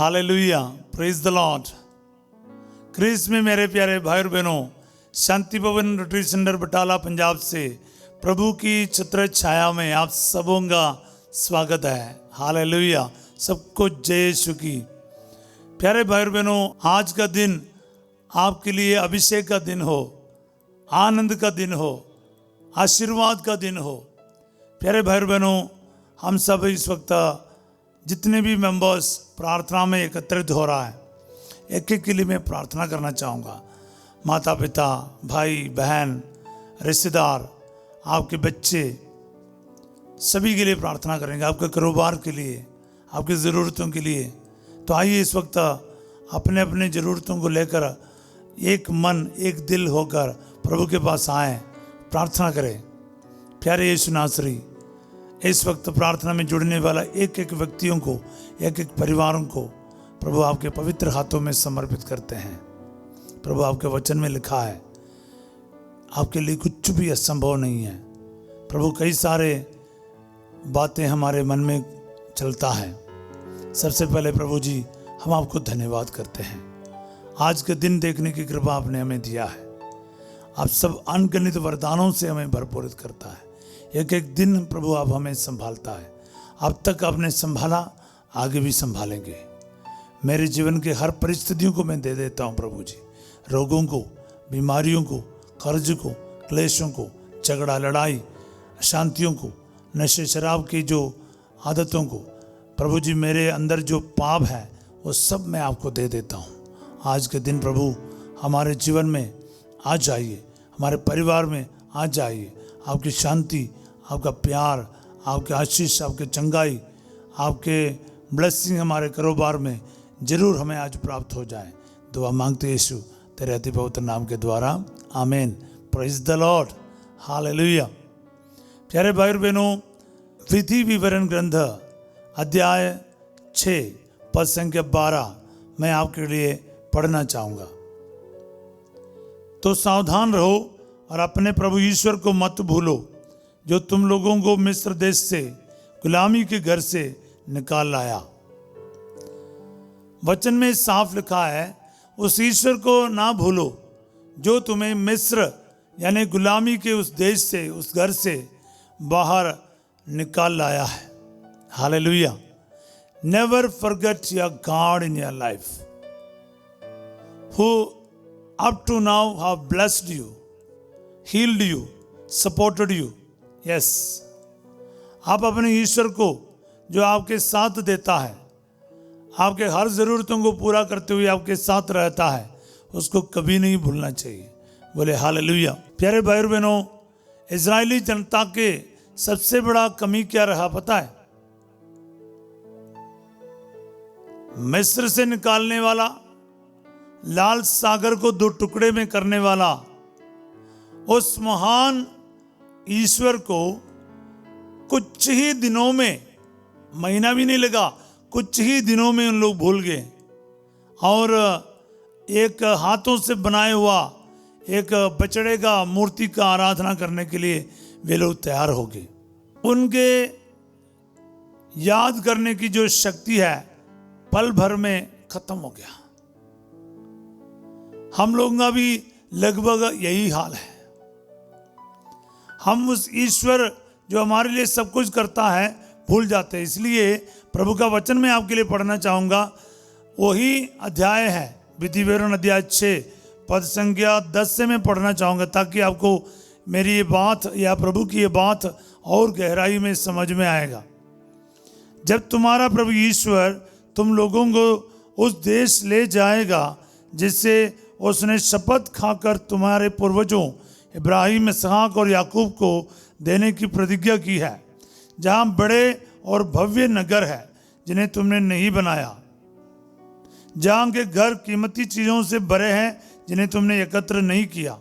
Hallelujah, praise the lord. Christ में मेरे प्यारे भाई और बहनों, शांति भवन रिट्रीट सेंटर बटाला पंजाब से प्रभु की छत्र छाया में आप सबों का स्वागत है। हालेलुया, सबको जय यीशु की। प्यारे भाई और बहनों, आज का दिन आपके लिए अभिषेक का दिन हो, आनंद का दिन हो, आशीर्वाद का दिन हो। प्यारे भाई और बहनों, हम सब इस वक्त जितने भी मेंबर्स प्रार्थना में एकत्रित हो रहा है, एक एक के लिए मैं प्रार्थना करना चाहूँगा। माता पिता, भाई बहन, रिश्तेदार, आपके बच्चे, सभी के लिए प्रार्थना करेंगे, आपके कारोबार के लिए, आपकी ज़रूरतों के लिए। तो आइए इस वक्त अपने अपने ज़रूरतों को लेकर एक मन एक दिल होकर प्रभु के पास आएँ, प्रार्थना करें। प्यारे यीशु नासरी, इस वक्त प्रार्थना में जुड़ने वाला एक एक व्यक्तियों को, एक एक परिवारों को प्रभु आपके पवित्र हाथों में समर्पित करते हैं। प्रभु, आपके वचन में लिखा है आपके लिए कुछ भी असंभव नहीं है। प्रभु, कई सारे बातें हमारे मन में चलता है। सबसे पहले प्रभु जी, हम आपको धन्यवाद करते हैं। आज के दिन देखने की कृपा आपने हमें दिया है। आप सब अनगिनत वरदानों से हमें भरपूरित करता है। एक एक दिन प्रभु आप हमें संभालता है। अब तक आपने संभाला, आगे भी संभालेंगे। मेरे जीवन के हर परिस्थितियों को मैं दे देता हूँ प्रभु जी। रोगों को, बीमारियों को, कर्ज को, क्लेशों को, झगड़ा लड़ाई, अशांतियों को, नशे शराब की जो आदतों को, प्रभु जी मेरे अंदर जो पाप है वो सब मैं आपको दे देता हूँ। आज के दिन प्रभु हमारे जीवन में आ जाइए, हमारे परिवार में आ जाइए। आपकी शांति, आपका प्यार, आपके आशीष, आपके चंगाई, आपके ब्लेसिंग हमारे कारोबार में जरूर हमें आज प्राप्त हो जाए। दुआ मांगते यीशु तेरे अति पवित्र नाम के द्वारा, आमीन। Praise the Lord, hallelujah. प्यारे भाई और बहनों, विधि विवरण ग्रंथ अध्याय 6 पद संख्या 12 मैं आपके लिए पढ़ना चाहूँगा। तो सावधान रहो और अपने प्रभु ईश्वर को मत भूलो, जो तुम लोगों को मिस्र देश से गुलामी के घर से निकाल लाया। वचन में साफ लिखा है, उस ईश्वर को ना भूलो जो तुम्हें मिस्र यानी गुलामी के उस देश से, उस घर से बाहर निकाल लाया है। Hallelujah. Never forget your god in your life, who up to now have blessed you, healed you, supported you. Yes, आप अपने ईश्वर को जो आपके साथ देता है, आपके हर ज़रूरतों को पूरा करते हुए आपके साथ रहता है, उसको कभी नहीं भूलना चाहिए। बोले हालेलुया। प्यारे भाई और बहनों, इजरायली जनता के सबसे बड़ा कमी क्या रहा पता है? मिस्र से निकालने वाला, लाल सागर को दो टुकड़े में करने वाला उस महान ईश्वर को कुछ ही दिनों में, महीना भी नहीं लगा, कुछ ही दिनों में उन लोग भूल गए और एक हाथों से बनाए हुआ एक बछड़े का मूर्ति का आराधना करने के लिए वे लोग तैयार हो गए। उनके याद करने की जो शक्ति है पल भर में खत्म हो गया। हम लोगों का भी लगभग यही हाल है। हम उस ईश्वर जो हमारे लिए सब कुछ करता है भूल जाते हैं। इसलिए प्रभु का वचन मैं आपके लिए पढ़ना चाहूँगा। वही अध्याय है, विधि विवरण अध्याय 6 पद संख्या 10 से मैं पढ़ना चाहूँगा, ताकि आपको मेरी ये बात या प्रभु की ये बात और गहराई में समझ में आएगा। जब तुम्हारा प्रभु ईश्वर तुम लोगों को उस देश ले जाएगा जिससे उसने शपथ खाकर तुम्हारे पूर्वजों इब्राहिम, इसहाक और याकूब को देने की प्रतिज्ञा की है, जहाँ बड़े और भव्य नगर है जिन्हें तुमने नहीं बनाया, जहाँ के घर कीमती चीज़ों से भरे हैं जिन्हें तुमने एकत्र नहीं किया,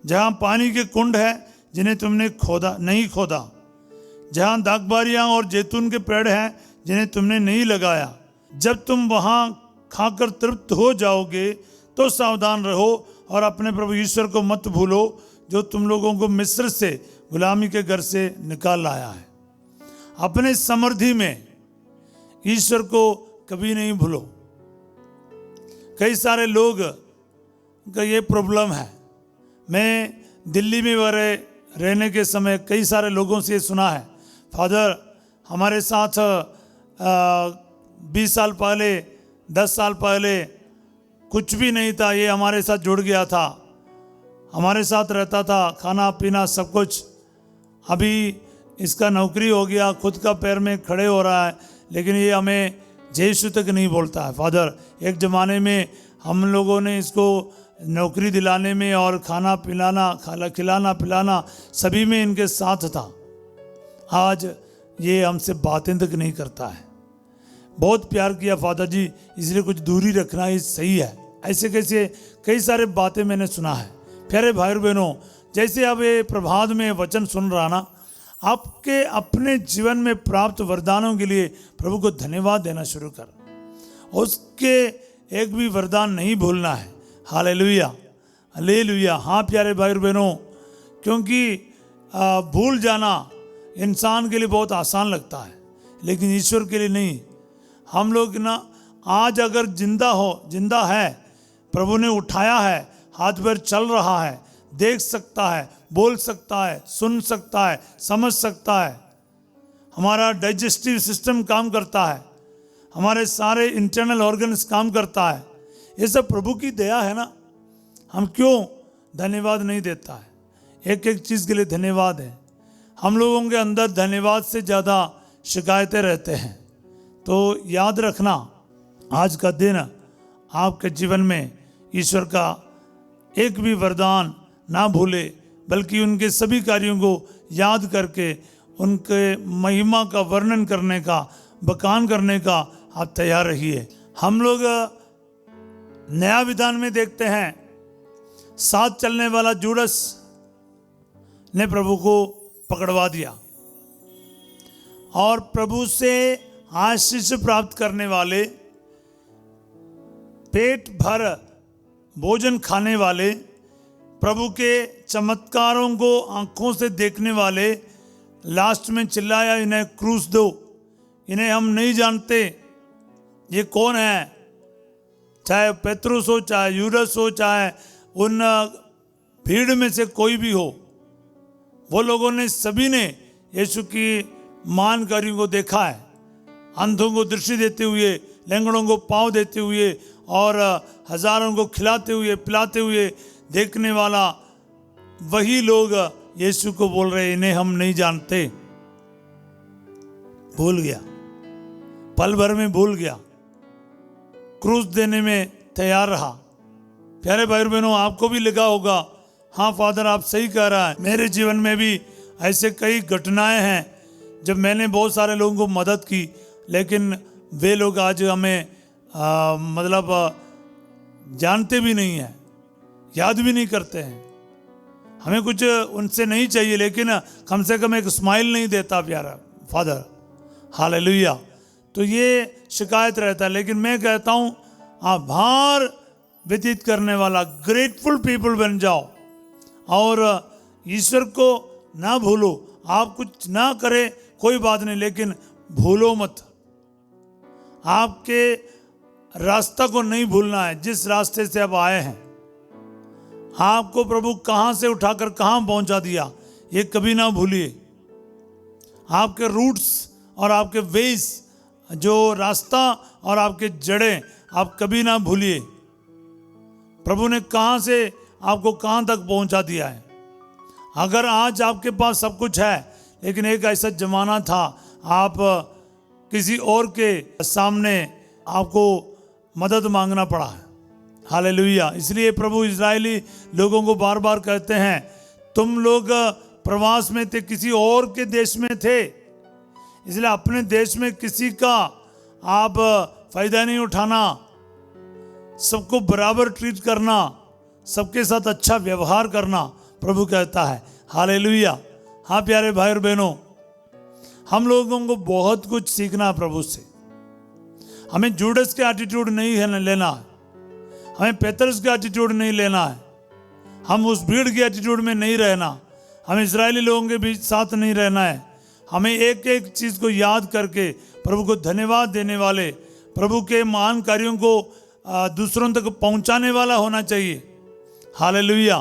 जहाँ पानी के कुंड है जिन्हें तुमने नहीं खोदा, जहाँ दाखबारियाँ और जैतून के पेड़ हैं जिन्हें तुमने नहीं लगाया। जब तुम वहाँ खाकर तृप्त हो जाओगे तो सावधान रहो और अपने प्रभु ईश्वर को मत भूलो, जो तुम लोगों को मिस्र से गुलामी के घर से निकाल लाया है। अपने समृद्धि में ईश्वर को कभी नहीं भूलो। कई सारे लोग का ये प्रॉब्लम है। मैं दिल्ली में रहने के समय कई सारे लोगों से ये सुना है, फादर हमारे साथ 20 साल पहले 10 साल पहले कुछ भी नहीं था, ये हमारे साथ जुड़ गया था, हमारे साथ रहता था, खाना पीना सब कुछ, अभी इसका नौकरी हो गया, खुद का पैर में खड़े हो रहा है, लेकिन ये हमें यीशु तक नहीं बोलता है। फादर एक ज़माने में हम लोगों ने इसको नौकरी दिलाने में और खाना खिलाना पिलाना सभी में इनके साथ था। आज ये हमसे बातें तक नहीं करता है। बहुत प्यार किया फादर जी, इसलिए कुछ दूरी रखना ही सही है। ऐसे कैसे कई सारे बातें मैंने सुना है। प्यारे भाई बहनों, जैसे अब ये प्रभात में वचन सुन रहा ना, आपके अपने जीवन में प्राप्त वरदानों के लिए प्रभु को धन्यवाद देना शुरू कर। उसके एक भी वरदान नहीं भूलना है। Hallelujah hallelujah. हाँ प्यारे भाई बहनों, क्योंकि भूल जाना इंसान के लिए बहुत आसान लगता है, लेकिन ईश्वर के लिए नहीं। हम लोग ना आज अगर जिंदा है, प्रभु ने उठाया है, हाथ पैर चल रहा है, देख सकता है, बोल सकता है, सुन सकता है, समझ सकता है, हमारा डाइजेस्टिव सिस्टम काम करता है, हमारे सारे इंटरनल ऑर्गन्स काम करता है, ये सब प्रभु की दया है ना। हम क्यों धन्यवाद नहीं देता है? एक एक चीज़ के लिए धन्यवाद है। हम लोगों के अंदर धन्यवाद से ज़्यादा शिकायतें रहते हैं। तो याद रखना, आज का दिन आपके जीवन में ईश्वर का एक भी वरदान ना भूले, बल्कि उनके सभी कार्यों को याद करके उनके महिमा का वर्णन करने का, बखान करने का आप तैयार रहिए। हम लोग नया विधान में देखते हैं, साथ चलने वाला जूडस ने प्रभु को पकड़वा दिया और प्रभु से आशीष प्राप्त करने वाले, पेट भर भोजन खाने वाले, प्रभु के चमत्कारों को आंखों से देखने वाले लास्ट में चिल्लाया, इन्हें क्रूस दो, इन्हें हम नहीं जानते ये कौन है। चाहे पेतरुस हो, चाहे यूदस हो, चाहे उन भीड़ में से कोई भी हो, वो लोगों ने सभी ने यीशु की महान कार्यों को देखा है। अंधों को दृष्टि देते हुए, लंगड़ों को पाँव देते हुए और हजारों को खिलाते हुए पिलाते हुए देखने वाला वही लोग यीशु को बोल रहे, इन्हें हम नहीं जानते। भूल गया, पल भर में भूल गया, क्रूस देने में तैयार रहा। प्यारे भाई बहनों, आपको भी लगा होगा, हाँ फादर आप सही कह रहा है। मेरे जीवन में भी ऐसे कई घटनाएं हैं जब मैंने बहुत सारे लोगों को मदद की, लेकिन वे लोग आज हमें जानते भी नहीं हैं, याद भी नहीं करते हैं। हमें कुछ उनसे नहीं चाहिए, लेकिन कम से कम एक स्माइल नहीं देता प्यारा फादर। हालेलुया। तो ये शिकायत रहता है, लेकिन मैं कहता हूँ आभार व्यतीत करने वाला ग्रेटफुल पीपल बन जाओ और ईश्वर को ना भूलो। आप कुछ ना करें कोई बात नहीं, लेकिन भूलो मत। आपके रास्ता को नहीं भूलना है, जिस रास्ते से आप आए हैं। आपको प्रभु कहाँ से उठाकर कहाँ पहुँचा दिया, ये कभी ना भूलिए। आपके रूट्स और आपके वेज, जो रास्ता और आपके जड़ें, आप कभी ना भूलिए। प्रभु ने कहाँ से आपको कहाँ तक पहुँचा दिया है। अगर आज आपके पास सब कुछ है, लेकिन एक ऐसा जमाना था आप किसी और के सामने आपको मदद मांगना पड़ा है। हालेलुया। इसलिए प्रभु इजरायली लोगों को बार बार कहते हैं, तुम लोग प्रवास में थे, किसी और के देश में थे, इसलिए अपने देश में किसी का आप फायदा नहीं उठाना, सबको बराबर ट्रीट करना, सबके साथ अच्छा व्यवहार करना, प्रभु कहता है। हालेलुया। हाँ प्यारे भाई और बहनों, हम लोगों को बहुत कुछ सीखना है प्रभु से। हमें जूडस के एटीट्यूड नहीं है लेना है, हमें पेतरस का एटीट्यूड नहीं लेना है, हम उस भीड़ के एटीट्यूड में नहीं रहना, हमें इजरायली लोगों के बीच साथ नहीं रहना है। हमें एक एक चीज़ को याद करके प्रभु को धन्यवाद देने वाले, प्रभु के महान कार्यों को दूसरों तक पहुंचाने वाला होना चाहिए। हालेलुया।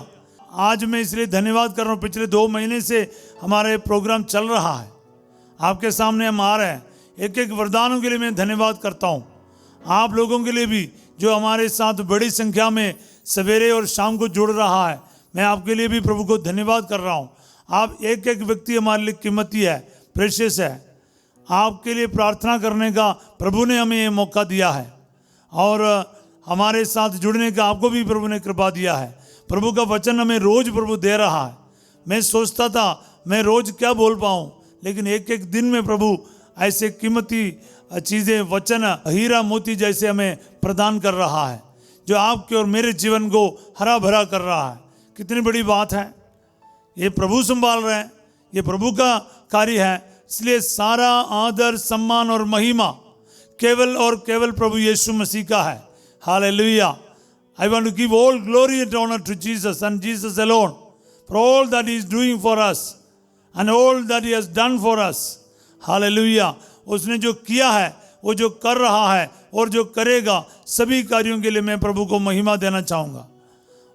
आज मैं इसलिए धन्यवाद कर रहा हूँ, पिछले 2 महीने से हमारे प्रोग्राम चल रहा है, आपके सामने हम आ रहे हैं। एक एक वरदानों के लिए मैं धन्यवाद करता हूँ। आप लोगों के लिए भी जो हमारे साथ बड़ी संख्या में सवेरे और शाम को जुड़ रहा है, मैं आपके लिए भी प्रभु को धन्यवाद कर रहा हूँ। आप एक एक व्यक्ति हमारे लिए कीमती है, प्रेशियस है। आपके लिए प्रार्थना करने का प्रभु ने हमें ये मौका दिया है और हमारे साथ जुड़ने का आपको भी प्रभु ने कृपा दिया है। प्रभु का वचन हमें रोज प्रभु दे रहा है। मैं सोचता था मैं रोज क्या बोल पाऊँ, लेकिन एक एक दिन में प्रभु ऐसे कीमती चीज़ें, वचन हीरा मोती जैसे हमें प्रदान कर रहा है, जो आपके और मेरे जीवन को हरा भरा कर रहा है। कितनी बड़ी बात है। ये प्रभु संभाल रहे हैं, ये प्रभु का कार्य है। इसलिए सारा आदर, सम्मान और महिमा केवल और केवल प्रभु यीशु मसीह का है। Hallelujah. I want to give all glory and honor to Jesus and Jesus alone for all that he is doing for us and all that he has done for us. Hallelujah. उसने जो किया है, वो जो कर रहा है और जो करेगा, सभी कार्यों के लिए मैं प्रभु को महिमा देना चाहूँगा।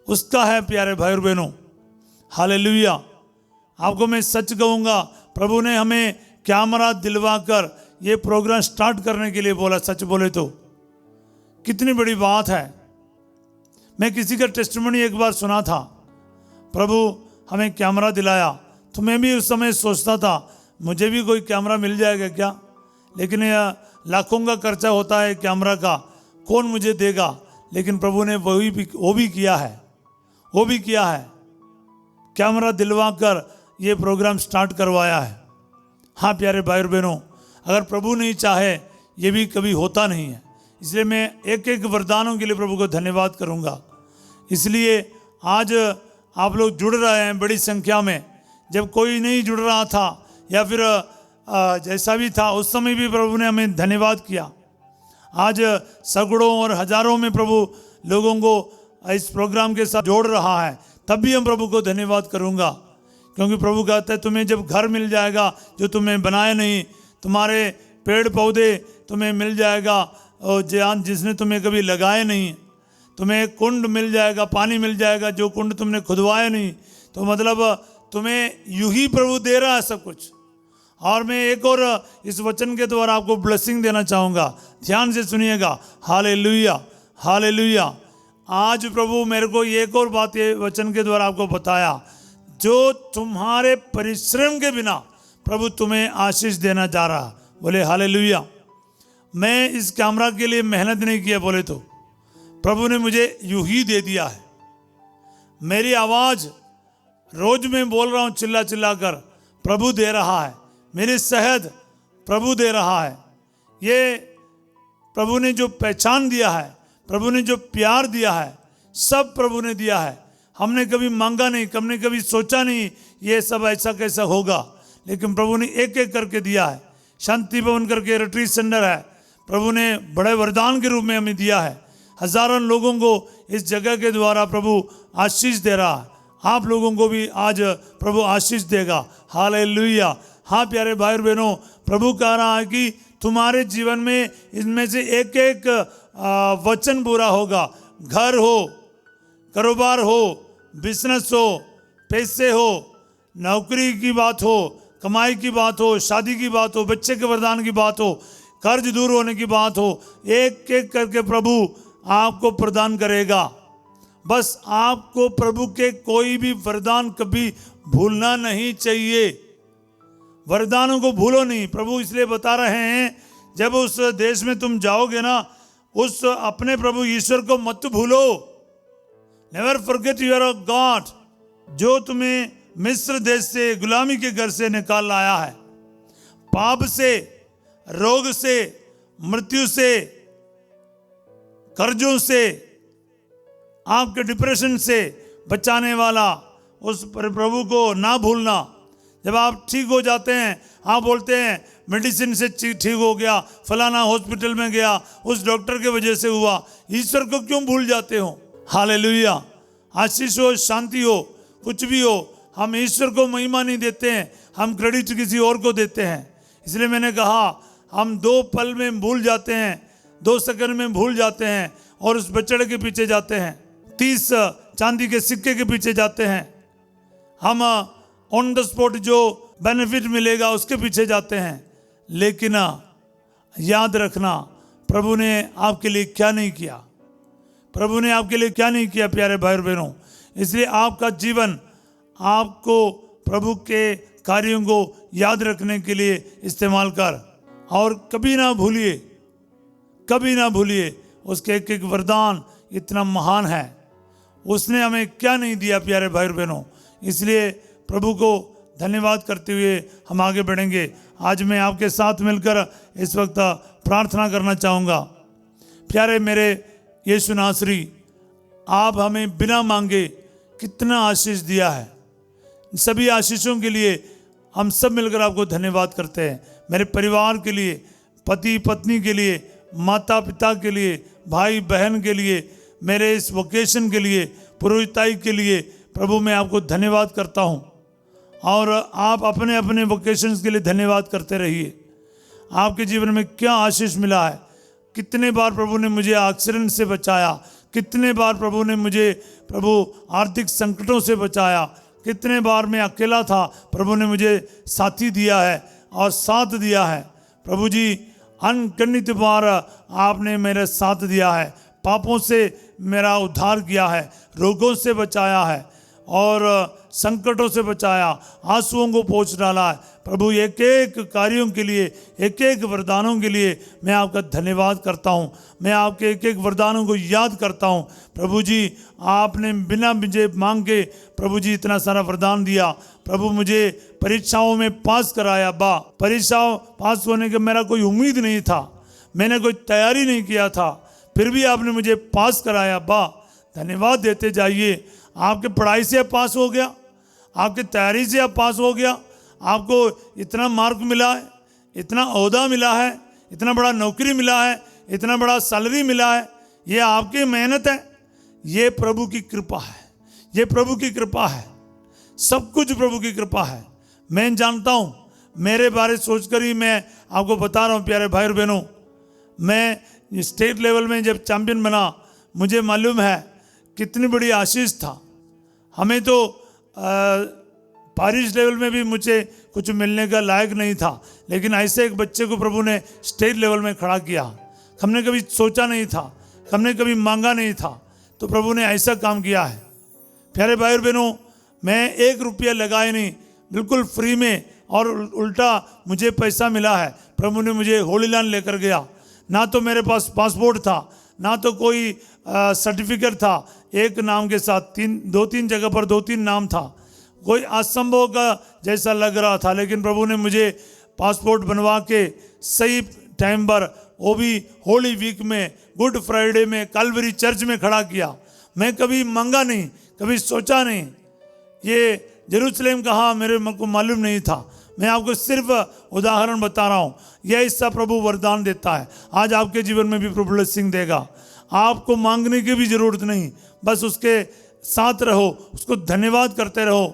उसका है प्यारे भाई और बहनों। हालेलुया। आपको मैं सच कहूँगा, प्रभु ने हमें कैमरा दिलवा कर ये प्रोग्राम स्टार्ट करने के लिए बोला। सच बोले तो कितनी बड़ी बात है। मैं किसी का टेस्टिमनी एक बार सुना था, प्रभु हमें कैमरा दिलाया, तो मैं भी उस समय सोचता था मुझे भी कोई कैमरा मिल जाएगा क्या, लेकिन यह लाखों का खर्चा होता है कैमरा का, कौन मुझे देगा। लेकिन प्रभु ने वो भी किया है, कैमरा दिलवा कर ये प्रोग्राम स्टार्ट करवाया है। हाँ प्यारे भाई और बहनों, अगर प्रभु नहीं चाहे ये भी कभी होता नहीं है। इसलिए मैं एक एक वरदानों के लिए प्रभु को धन्यवाद करूंगा। इसलिए आज आप लोग जुड़ रहे हैं बड़ी संख्या में। जब कोई नहीं जुड़ रहा था या फिर जैसा भी था, उस समय भी प्रभु ने हमें धन्यवाद किया। आज सैकड़ों और हजारों में प्रभु लोगों को इस प्रोग्राम के साथ जोड़ रहा है, तब भी हम प्रभु को धन्यवाद करूंगा। क्योंकि प्रभु कहता है तुम्हें जब घर मिल जाएगा जो तुम्हें बनाए नहीं, तुम्हारे पेड़ पौधे तुम्हें मिल जाएगा और जिसने तुम्हें कभी लगाए नहीं, तुम्हें कुंड मिल जाएगा, पानी मिल जाएगा जो कुंड तुमने खुदवाया नहीं, तो मतलब तुम्हें यूं ही प्रभु दे रहा है सब कुछ। और मैं एक और इस वचन के द्वारा आपको ब्लेसिंग देना चाहूँगा, ध्यान से सुनिएगा। Hallelujah, hallelujah. आज प्रभु मेरे को एक और बात ये वचन के द्वारा आपको बताया, जो तुम्हारे परिश्रम के बिना प्रभु तुम्हें आशीष देना जा रहा। बोले हालेलुया। मैं इस कैमरा के लिए मेहनत नहीं किया, बोले तो प्रभु ने मुझे यूं ही दे दिया है। मेरी आवाज़ रोज मैं बोल रहा हूँ चिल्ला चिल्ला कर, प्रभु दे रहा है। मेरी सेहत प्रभु दे रहा है। ये प्रभु ने जो पहचान दिया है, प्रभु ने जो प्यार दिया है, सब प्रभु ने दिया है। हमने कभी मांगा नहीं, हमने कभी सोचा नहीं ये सब ऐसा कैसा होगा, लेकिन प्रभु ने एक एक करके दिया है। शांति भवन करके रिट्रीट सेंटर है, प्रभु ने बड़े वरदान के रूप में हमें दिया है। हजारों लोगों को इस जगह के द्वारा प्रभु आशीष दे रहा है। आप लोगों को भी आज प्रभु आशीष देगा। हालेलुया। हाँ प्यारे भाई और बहनों, प्रभु कह रहा है कि तुम्हारे जीवन में इनमें से एक एक वचन पूरा होगा। घर हो, कारोबार हो, बिजनेस हो, पैसे हो, नौकरी की बात हो, कमाई की बात हो, शादी की बात हो, बच्चे के वरदान की बात हो, कर्ज दूर होने की बात हो, एक एक करके प्रभु आपको प्रदान करेगा। बस आपको प्रभु के कोई भी वरदान कभी भूलना नहीं चाहिए। वरदानों को भूलो नहीं। प्रभु इसलिए बता रहे हैं, जब उस देश में तुम जाओगे ना, उस अपने प्रभु ईश्वर को मत भूलो। नेवर फॉरगेट योर गॉड, जो तुम्हें मिस्र देश से, गुलामी के घर से निकाल लाया है, पाप से, रोग से, मृत्यु से, कर्जों से, आपके डिप्रेशन से बचाने वाला उस प्रभु को ना भूलना। जब आप ठीक हो जाते हैं, आप बोलते हैं मेडिसिन से ठीक हो गया, फलाना हॉस्पिटल में गया, उस डॉक्टर के वजह से हुआ। ईश्वर को क्यों भूल जाते हो? हालेलुया। आशीष हो, शांति हो, कुछ भी हो, हम ईश्वर को महिमा नहीं देते हैं, हम क्रेडिट किसी और को देते हैं। इसलिए मैंने कहा हम 2 पल में भूल जाते हैं, 2 सेकंड में भूल जाते हैं और उस बछड़े के पीछे जाते हैं, 30 चांदी के सिक्के के पीछे जाते हैं, हम ऑन द स्पॉट जो बेनिफिट मिलेगा उसके पीछे जाते हैं। लेकिन याद रखना, प्रभु ने आपके लिए क्या नहीं किया, प्रभु ने आपके लिए क्या नहीं किया प्यारे भाई और बहनों। इसलिए आपका जीवन आपको प्रभु के कार्यों को याद रखने के लिए इस्तेमाल कर, और कभी ना भूलिए, कभी ना भूलिए उसके एक एक वरदान इतना महान है। उसने हमें क्या नहीं दिया प्यारे भाई और बहनों। इसलिए प्रभु को धन्यवाद करते हुए हम आगे बढ़ेंगे। आज मैं आपके साथ मिलकर इस वक्त प्रार्थना करना चाहूँगा। प्यारे मेरे यीशु नासरी, आप हमें बिना मांगे कितना आशीष दिया है। सभी आशीषों के लिए हम सब मिलकर आपको धन्यवाद करते हैं। मेरे परिवार के लिए, पति पत्नी के लिए, माता पिता के लिए, भाई बहन के लिए, मेरे इस वोकेशन के लिए, पुरोहिताई के लिए प्रभु मैं आपको धन्यवाद करता हूँ। और आप अपने अपने वोकेशंस के लिए धन्यवाद करते रहिए। आपके जीवन में क्या आशीष मिला है। कितने बार प्रभु ने मुझे एक्सीडेंट से बचाया, कितने बार प्रभु ने मुझे प्रभु आर्थिक संकटों से बचाया, कितने बार मैं अकेला था, प्रभु ने मुझे साथी दिया है और साथ दिया है। प्रभु जी अनगिनत बार आपने मेरे साथ दिया है, पापों से मेरा उद्धार किया है, रोगों से बचाया है और संकटों से बचाया, आंसुओं को पोंछ डाला है। प्रभु एक एक कार्यों के लिए, एक एक वरदानों के लिए मैं आपका धन्यवाद करता हूँ। मैं आपके एक एक वरदानों को याद करता हूँ। प्रभु जी आपने बिना मुझे मांग के प्रभु जी इतना सारा वरदान दिया। प्रभु मुझे परीक्षाओं में पास कराया। बा परीक्षाओं पास होने के मेरा कोई उम्मीद नहीं था, मैंने कोई तैयारी नहीं किया था, फिर भी आपने मुझे पास कराया। बा धन्यवाद देते जाइए। आपके पढ़ाई से आप पास हो गया, आपकी तैयारी से आप पास हो गया, आपको इतना मार्क मिला है, इतना ओहदा मिला है, इतना बड़ा नौकरी मिला है, इतना बड़ा सैलरी मिला है। ये आपकी मेहनत है, ये प्रभु की कृपा है, ये प्रभु की कृपा है, सब कुछ प्रभु की कृपा है। मैं जानता हूँ, मेरे बारे सोचकर ही मैं आपको बता रहा हूँ प्यारे भाई और बहनों। मैं स्टेट लेवल में जब चैंपियन बना, मुझे मालूम है कितनी बड़ी आशीष था। हमें तो पारिश लेवल में भी मुझे कुछ मिलने का लायक नहीं था, लेकिन ऐसे एक बच्चे को प्रभु ने स्टेट लेवल में खड़ा किया। हमने कभी सोचा नहीं था, हमने कभी मांगा नहीं था, तो प्रभु ने ऐसा काम किया है। प्यारे भाई और बहनों, मैं 1 रुपया लगाए नहीं, बिल्कुल फ्री में, और उल्टा मुझे पैसा मिला है। प्रभु ने मुझे होली लैंड लेकर गया। ना तो मेरे पास पासपोर्ट था, ना तो कोई सर्टिफिकेट था, एक नाम के साथ 2-3 जगह पर 2-3 नाम था। कोई असंभव का जैसा लग रहा था, लेकिन प्रभु ने मुझे पासपोर्ट बनवा के सही टाइम पर, वो भी होली वीक में, गुड फ्राइडे में, कैलवरी चर्च में खड़ा किया। मैं कभी मांगा नहीं, कभी सोचा नहीं। ये जेरूसलेम कहाँ मेरे को मालूम नहीं था। मैं आपको सिर्फ उदाहरण बता रहा हूँ। यह हिस्सा प्रभु वरदान देता है। आज आपके जीवन में भी प्रभु ब्लेसिंग देगा। आपको मांगने की भी जरूरत नहीं, बस उसके साथ रहो, उसको धन्यवाद करते रहो,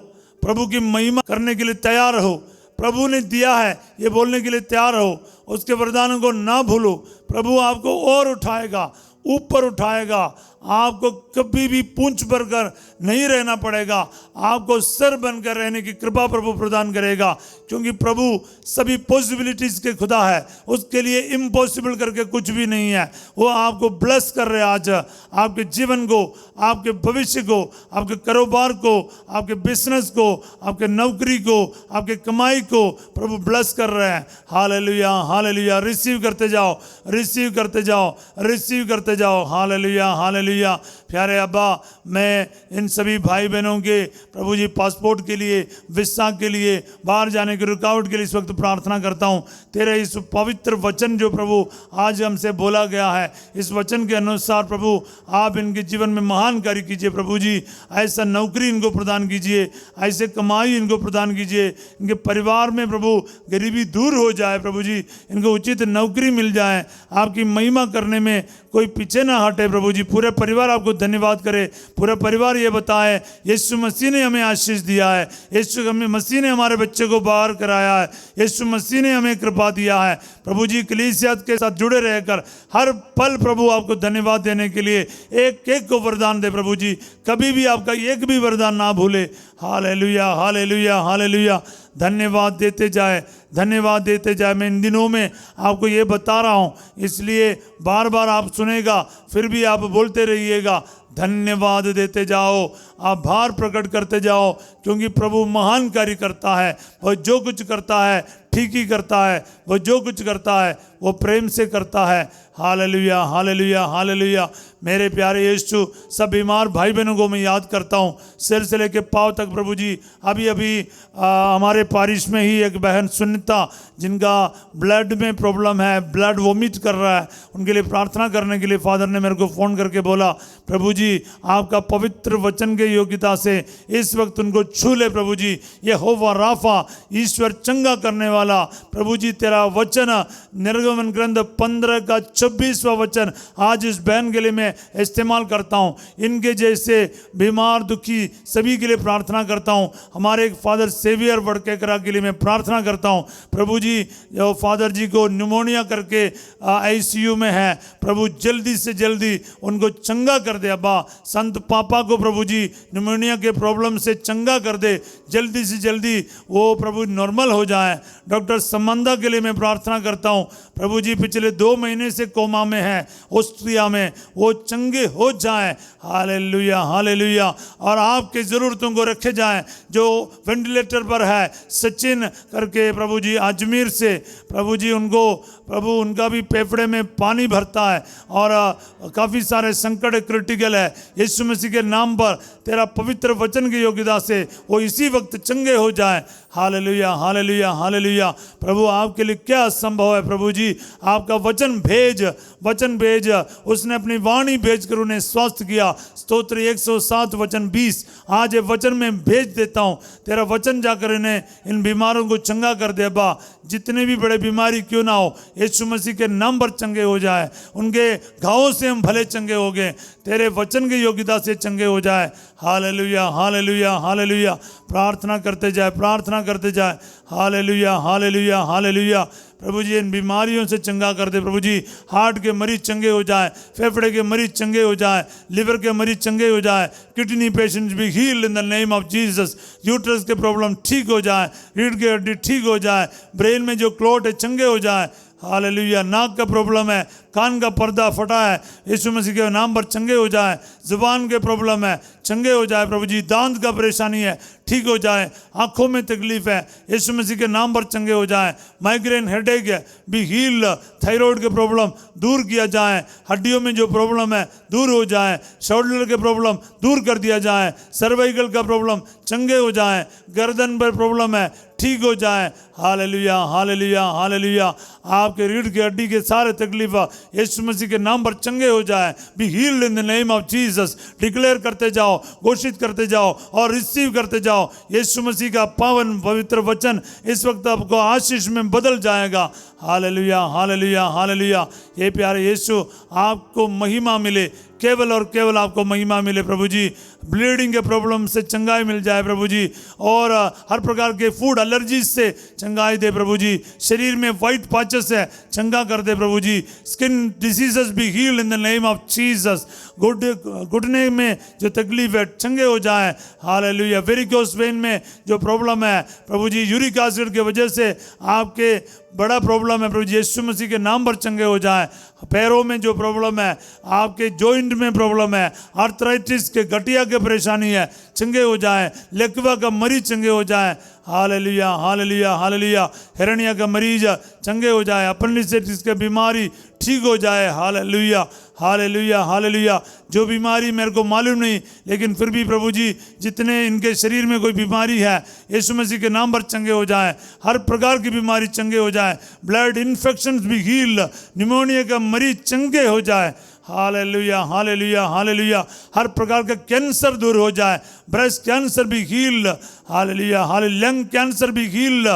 प्रभु की महिमा करने के लिए तैयार रहो। प्रभु ने दिया है ये बोलने के लिए तैयार रहो, उसके वरदानों को ना भूलो। प्रभु आपको और उठाएगा, ऊपर उठाएगा। आपको कभी भी पूंछ भरकर नहीं रहना पड़ेगा, आपको सर बनकर रहने की कृपा प्रभु प्रदान करेगा, क्योंकि प्रभु सभी पॉसिबिलिटीज के खुदा है। उसके लिए इम्पॉसिबल करके कुछ भी नहीं है। वो आपको ब्लेस कर रहे हैं। आज आपके जीवन को, आपके भविष्य को, आपके कारोबार को, आपके बिजनेस को, आपके नौकरी को, आपके कमाई को प्रभु ब्लेस कर रहे हैं। Hallelujah, hallelujah. रिसीव करते जाओ, रिसीव करते जाओ, रिसीव करते जाओ। Hallelujah, hallelujah. प्यारे अब्बा, मैं इन सभी भाई बहनों के प्रभु जी पासपोर्ट के लिए, वीसा के लिए, बाहर जाने की रुकावट के लिए इस वक्त प्रार्थना करता हूँ। तेरे इस पवित्र वचन जो प्रभु आज हमसे बोला गया है, इस वचन के अनुसार प्रभु आप इनके जीवन में महान कार्य कीजिए। प्रभु जी ऐसा नौकरी इनको प्रदान कीजिए, ऐसे कमाई इनको प्रदान कीजिए, इनके परिवार में प्रभु गरीबी दूर हो जाए। प्रभु जी इनको उचित नौकरी मिल जाए, आपकी महिमा करने में कोई पीछे ना हटे। प्रभु जी पूरे परिवार आपको धन्यवाद करे। पूरा परिवार ये बताए यीशु मसीह ने हमें आशीष दिया है, यीशु मसीह ने हमारे बच्चे को बाहर कराया है, यीशु मसीह ने हमें कृपा दिया है। प्रभु जी कलीसिया के साथ जुड़े रहकर हर पल प्रभु आपको धन्यवाद देने के लिए एक एक को वरदान दे प्रभु जी, कभी भी आपका एक भी वरदान ना भूले। Hallelujah hallelujah hallelujah. धन्यवाद देते जाए, धन्यवाद देते जाए। मैं इन दिनों में आपको ये बता रहा हूँ, इसलिए बार बार आप सुनेगा, फिर भी आप बोलते रहिएगा, धन्यवाद देते जाओ, आभार प्रकट करते जाओ, क्योंकि प्रभु महान कार्य करता है। वह जो कुछ करता है ठीक ही करता है, वह जो कुछ करता है वो प्रेम से करता है। Hallelujah hallelujah hallelujah. मेरे प्यारे यीशु, सब बीमार भाई बहनों को मैं याद करता हूँ, सिर से लेके पाँव तक प्रभु जी। अभी अभी हमारे पारिश में ही एक बहन सुनीता, जिनका ब्लड में प्रॉब्लम है, ब्लड वोमिट कर रहा है, उनके लिए प्रार्थना करने के लिए फादर ने मेरे को फ़ोन करके बोला, प्रभु जी आपका पवित्र वचन के योग्यता से इस वक्त उनको छू ले प्रभु जी। यहोवा राफा, ईश्वर चंगा करने वाला, प्रभु जी तेरा वचन निर्गमन ग्रंथ 15 का 26वां वचन आज इस बहन के लिए मैं इस्तेमाल करता हूँ। इनके जैसे बीमार दुखी सभी के लिए प्रार्थना करता हूँ। हमारे एक फादर सेवियर वड़केकरा के लिए मैं प्रार्थना करता हूँ। प्रभु जी जो फादर जी को न्यूमोनिया करके आईसीयू में है, प्रभु जल्दी से जल्दी उनको चंगा कर दे। अब्बा संत पापा को प्रभु जी न्यूमोनिया के प्रॉब्लम से चंगा कर दे, जल्दी से जल्दी वो प्रभु नॉर्मल हो जाए। डॉक्टर समंदा के लिए मैं प्रार्थना करता हूँ, प्रभु जी पिछले 2 महीने से कोमा में है ऑस्ट्रिया में, वो चंगे हो जाएं। Hallelujah hallelujah. और आपके ज़रूरतों को रखे जाएं। जो वेंटिलेटर पर है सचिन करके प्रभु जी अजमेर से, प्रभु जी उनको प्रभु उनका भी फेफड़े में पानी भरता है और काफ़ी सारे संकट क्रिटिकल है। यीशु मसीह के नाम पर तेरा पवित्र वचन की योग्यता से वो इसी वक्त चंगे हो जाए। Hallelujah hallelujah hallelujah. प्रभु आपके लिए क्या असंभव है। प्रभु जी आपका वचन भेज, वचन भेज। उसने अपनी वाणी भेज कर उन्हें स्वस्थ किया। स्तोत्र 107 वचन 20। आज ये वचन में भेज देता हूँ, तेरा वचन जाकर इन्हें इन बीमारों को चंगा कर दे। अब्बा जितने भी बड़े बीमारी क्यों ना हो, यीशु मसीह के नाम पर चंगे हो जाए। उनके घावों से हम भले चंगे हो गए, तेरे वचन की योग्यता से चंगे हो जाए। Hallelujah hallelujah hallelujah. प्रार्थना करते जाए, प्रार्थना करते जाए। Hallelujah hallelujah hallelujah. प्रभु जी इन बीमारियों से चंगा कर दे। प्रभु जी हार्ट के मरीज चंगे हो जाए, फेफड़े के मरीज चंगे हो जाए, लिवर के मरीज चंगे हो जाए, किडनी पेशेंट्स भी heal in the name of Jesus. Uterus के प्रॉब्लम ठीक हो जाए, रीढ़ की हड्डी ठीक हो जाए, ब्रेन में जो क्लॉट है चंगे हो जाए। हालेलुया। नाक का प्रॉब्लम है, कान का पर्दा फटा है, यीशु मसीह के नाम पर चंगे हो जाए। जुबान के प्रॉब्लम है चंगे हो जाए। प्रभु जी दांत का परेशानी है ठीक हो जाए। आंखों में तकलीफ है यीशु मसीह के नाम पर चंगे हो जाए। माइग्रेन हेडेक है भी हील। थायराइड के प्रॉब्लम दूर किया जाए। हड्डियों में जो प्रॉब्लम है दूर हो जाए। शोल्डर के प्रॉब्लम दूर कर दिया जाए। सर्वाइकल का प्रॉब्लम चंगे हो जाए। गर्दन पर प्रॉब्लम है ठीक हो जाए। Hallelujah hallelujah hallelujah. आपके रीढ़ की हड्डी के सारे तकलीफ यीशु मसीह के नाम पर चंगे हो जाए। Be healed in the name of Jesus. Declare करते जाओ, घोषित करते जाओ और रिसीव करते जाओ। यीशु मसीह का पावन पवित्र वचन इस वक्त आपको आशीष में बदल जाएगा। Hallelujah hallelujah hallelujah. ये प्यारे यीशु आपको महिमा मिले, केवल और केवल आपको महिमा मिले। प्रभु जी ब्लीडिंग के प्रॉब्लम से चंगाई मिल जाए प्रभु जी, और हर प्रकार के फूड एलर्जी से चंगाई दे प्रभु जी। शरीर में वाइट पैचेस है चंगा कर दे प्रभु जी। स्किन डिसीजेस भी heal in the name of Jesus. घुटने में जो तकलीफ है चंगे हो जाए। हालेलुया। वेरिकोस वेन में जो प्रॉब्लम है प्रभु जी, यूरिक एसिड की वजह से आपके बड़ा प्रॉब्लम है प्रभु जी, यीशु मसीह के नाम पर चंगे हो जाए। पैरों में जो प्रॉब्लम है, आपके जॉइंट में प्रॉब्लम है, आर्थराइटिस के गठिया के परेशानी है चंगे हो जाए। लेकवा का मरीज चंगे हो जाए। Hallelujah hallelujah hallelujah. हिरण्या का मरीज चंगे हो जाए। अपेंडिसाइटिस की बीमारी ठीक हो जाए। Hallelujah hallelujah hallelujah. जो बीमारी मेरे को मालूम नहीं, लेकिन फिर भी प्रभु जी जितने इनके शरीर में कोई बीमारी है यीशु मसीह के नाम पर चंगे हो जाए। हर प्रकार की बीमारी चंगे हो जाए। ब्लड इन्फेक्शंस भी हील। निमोनिया का मरीज चंगे हो जाए। Hallelujah hallelujah hallelujah. हर प्रकार का कैंसर दूर हो जाए। ब्रेस्ट कैंसर भी heal. Hallelujah hallelujah. Lung cancer भी heal.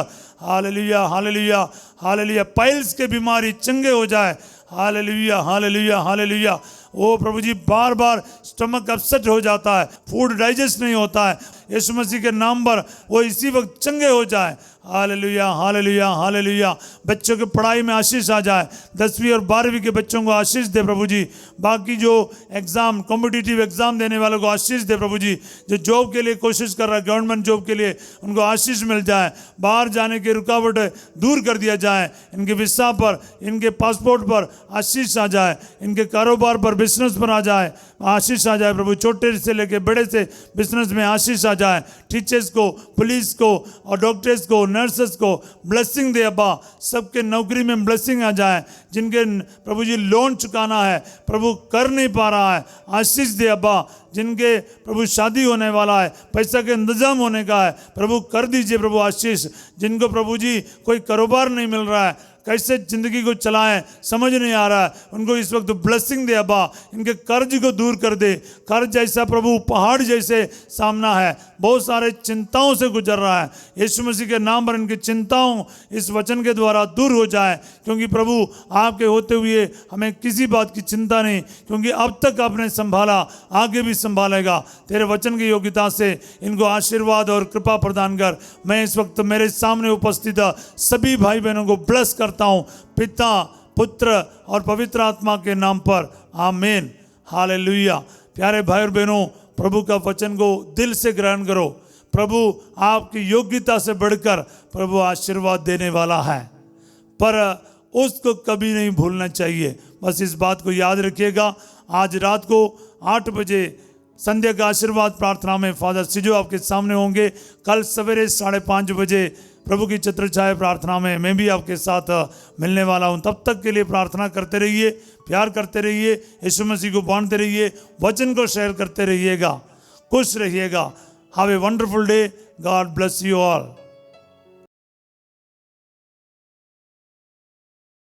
Hallelujah hallelujah hallelujah. Piles के बीमारी चंगे हो जाए। Hallelujah hallelujah hallelujah. ओ प्रभु जी बार बार स्टमक अपसेट हो जाता है, फूड डाइजेस्ट नहीं होता है, यीशु मसीह के नाम पर वो इसी वक्त चंगे हो जाए। Hallelujah hallelujah hallelujah. बच्चों की पढ़ाई में आशीष आ जाए, 10वीं और 12वीं के बच्चों को आशीष दे प्रभु जी। बाकी जो एग्जाम कॉम्पिटिटिव एग्जाम देने वालों को आशीष दे प्रभु जी। जो जॉब के लिए कोशिश कर रहा है, गवर्नमेंट जॉब के लिए, उनको आशीष मिल जाए। बाहर जाने की रुकावट दूर कर दिया जाए। इनके वीसा पर, इनके पासपोर्ट पर आशीष आ जाए। इनके कारोबार पर, बिजनेस पर आ जाए, आशीष आ जाए प्रभु। छोटे से लेके बड़े से बिजनेस में आशीष आ जाए। टीचर्स को, पुलिस को और डॉक्टर्स को, नर्सेस को ब्लेसिंग दे अब्बा। सबके नौकरी में ब्लेसिंग आ जाए। जिनके प्रभु जी लोन चुकाना है, प्रभु कर नहीं पा रहा है, आशीष दे अब्बा। जिनके प्रभु शादी होने वाला है, पैसा के इंतजाम होने का है, प्रभु कर दीजिए प्रभु आशीष। जिनको प्रभु जी कोई कारोबार नहीं मिल रहा है, कैसे जिंदगी को चलाएं समझ नहीं आ रहा है, उनको इस वक्त ब्लेसिंग दे अब्बा। इनके कर्ज को दूर कर दे। कर्ज जैसा प्रभु पहाड़ जैसे सामना है, बहुत सारे चिंताओं से गुजर रहा है। यीशु मसीह के नाम पर इनकी चिंताओं इस वचन के द्वारा दूर हो जाए। क्योंकि प्रभु आपके होते हुए हमें किसी बात की चिंता नहीं, क्योंकि अब तक आपने संभाला, आगे भी संभालेगा। तेरे वचन की योग्यता से इनको आशीर्वाद और कृपा प्रदान कर। मैं इस वक्त मेरे सामने उपस्थित सभी भाई बहनों को ब्लेस करता हूं, पिता, पुत्र और पवित्र आत्मा के नाम पर, आमीन हालेलुया। प्यारे भाई और बहनों, प्रभु का वचन को दिल से ग्रहण करो। प्रभु आपकी योग्यता से बढ़कर प्रभु आशीर्वाद देने वाला है, पर उसको कभी नहीं भूलना चाहिए। बस इस बात को याद रखिएगा। आज रात को 8 बजे संध्या का आशीर्वाद प्रार्थना में फादर सिजो आपके सामने होंगे। कल सवेरे 5:30 बजे प्रभु की छत्र छाया प्रार्थना में मैं भी आपके साथ मिलने वाला हूं। तब तक के लिए प्रार्थना करते रहिए, प्यार करते रहिए, यीशु मसीह को बांधते रहिए, वचन को शेयर करते रहिएगा, खुश रहिएगा। Have a wonderful day. God bless you all.